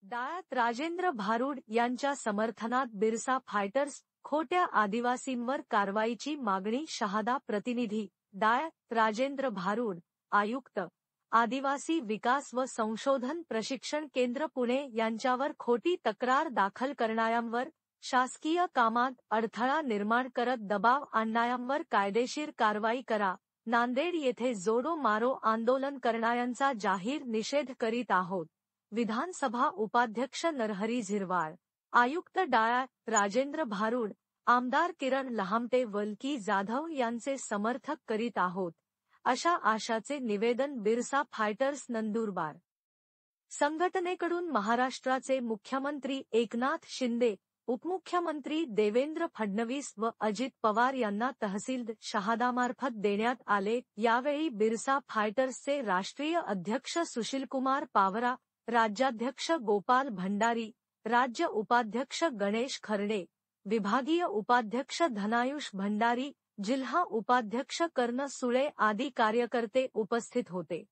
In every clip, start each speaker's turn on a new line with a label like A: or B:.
A: डायात राजेंद्र भारुड यांच्या समर्थनात बिरसा फायटर्स खोट्या आदिवासींवर कारवाईची मागणी शहादा प्रतिनिधी डायात राजेंद्र भारुड आयुक्त आदिवासी विकास व संशोधन प्रशिक्षण केंद्र पुणे यांच्यावर खोटी तक्रार दाखल करणाऱ्यांवर शासकीय कामात अडथळा निर्माण करत दबाव आणणाऱ्यांवर कायदेशीर कारवाई करा. नांदेड येथे जोडो मारो आंदोलन करणाऱ्यांचा जाहीर निषेध करीत आहोत. विधानसभा उपाध्यक्ष नरहरी झिरवाळ, आयुक्त डायात राजेंद्र भारुड, आमदार किरण लहामटे वलकी जाधव यांचे समर्थक करीत आहोत, अशा आशाचे निवेदन बिरसा फायटर्स नंदुरबार संघटनेकडून महाराष्ट्राचे मुख्यमंत्री एकनाथ शिंदे, उपमुख्यमंत्री देवेंद्र फडणवीस व अजित पवार यांना तहसील शहादामार्फत देण्यात आले. यावेळी बिरसा फायटर्सचे राष्ट्रीय अध्यक्ष सुशीलकुमार पावरा, राज्याध्यक्ष गोपाल भंडारी, राज्य उपाध्यक्ष गणेश खर्डे, विभागीय उपाध्यक्ष धनायुष भंडारी, जिल्हा उपाध्यक्ष कर्ण सुळे आदी कार्यकर्ते उपस्थित होते.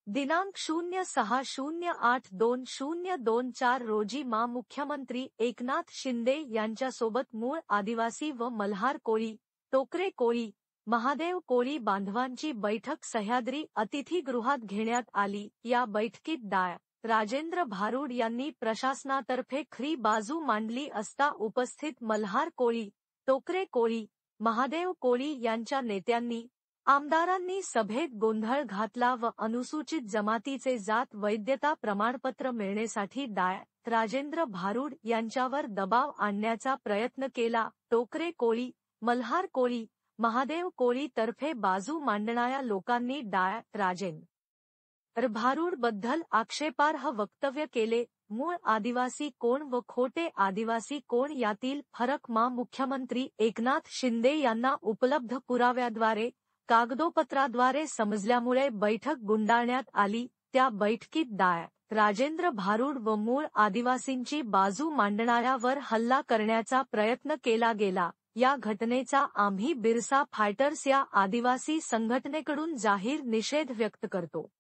A: दिनांक 06/08/2024 रोजी मुख्यमंत्री एकनाथ शिंदे यांच्यासोबत मूळ आदिवासी व मल्हार कोळी, टोकरे कोळी, महादेव कोळी बांधवांची बैठक सह्याद्री अतिथीगृहात घेण्यात आली. या बैठकीत डायात राजेंद्र भारुड यांनी प्रशासनातर्फे खरी बाजू मांडली असता उपस्थित मल्हार कोळी, टोकरे कोळी, महादेव कोळी यांच्या नेत्यांनी, आमदारांनी सभेत गोंधळ घातला व अनुसूचित जमातीचे जात वैधता प्रमाणपत्र मिळण्यासाठी डायात राजेंद्र भारुड यांच्यावर दबाव आणण्याचा प्रयत्न केला. टोकरे कोळी, मल्हार कोळी, महादेव कोळी तर्फे बाजू मांडणाऱ्या लोकांनी डायात राजेंद्र भारुड बद्दल आक्षेपार्ह वक्तव्य केले. मूळ आदिवासी कोण व खोटे आदिवासी कोण यातील फरक मुख्यमंत्री एकनाथ शिंदे यांना उपलब्ध पुराव्याद्वारे, कागदोपत्राद्वारे समजल्यामुळे बैठक गुंडाळण्यात आली. त्या बैठकीत डायात राजेंद्र भारुड व मूळ आदिवासींची बाजू मांडणाऱ्यावर हल्ला करण्याचा प्रयत्न केला गेला. या घटनेचा आम्ही बिरसा फायटर्स या आदिवासी संघटनेकडून जाहीर निषेध व्यक्त करतो.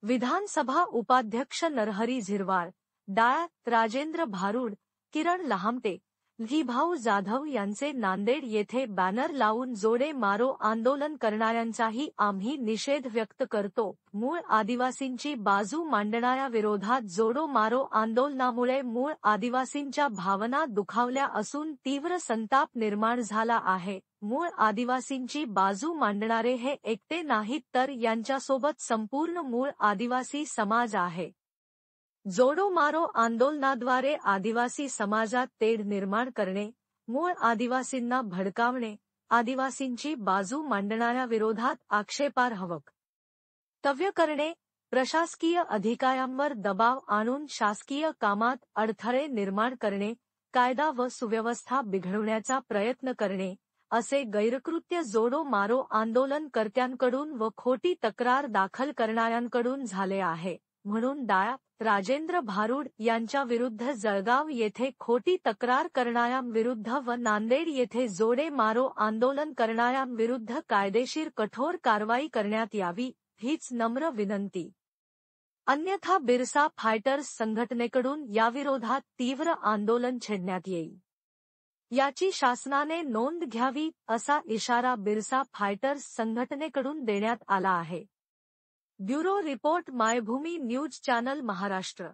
A: विधानसभा उपाध्यक्ष नरहरी झिरवाळ, डायात राजेंद्र भारुड, किरण लहामटे, लिभाऊ जाधव यांचे नांदेड येथे बॅनर लावून जोडे मारो आंदोलन करणाऱ्यांचाही आम्ही निषेध व्यक्त करतो. मूळ आदिवासींची बाजू मांडणाऱ्या विरोधात जोडो मारो आंदोलनामुळे मूळ आदिवासींच्या भावना दुखावल्या असून तीव्र संताप निर्माण झाला आहे. मूळ आदिवासींची बाजू मांडणारे हे एकटे नाहीत तर यांच्यासोबत संपूर्ण मूळ आदिवासी समाज आहे. जोडो मारो आंदोलनाद्वारे आदिवासी समाजात तेढ निर्माण करणे, मूळ आदिवासींना भडकावणे, आदिवासींची बाजू मांडणाऱ्या विरोधात आक्षेपार्ह वक्तव्य करणे, प्रशासकीय अधिकाऱ्यांवर दबाव आणून शासकीय कामात अडथळे निर्माण करणे, कायदा व सुव्यवस्था बिघडवण्याचा प्रयत्न करणे, असे गैरकृत्य जोडो मारो आंदोलनकर्त्यांकडून व खोटी तक्रार दाखल करणाऱ्यांकडून झाले आहे. म्हणून डायात राजेंद्र भारुड यांच्या विरुद्ध जळगाव येथे खोटी तक्रार करणाऱ्यांविरुद्ध व नांदेड येथे जोडे मारो आंदोलन करणाऱ्यांविरुद्ध कायदेशीर कठोर कारवाई करण्यात यावी, हीच नम्र विनंती. अन्यथा बिरसा फायटर्स संघटनेकडून याविरोधात तीव्र आंदोलन छेडण्यात येईल. याची शासनाने नोंद घ्यावी, असा इशारा बिरसा फायटर्स संघटनेकडून देण्यात आला आहे. Bureau report Maybhumi news channel Maharashtra.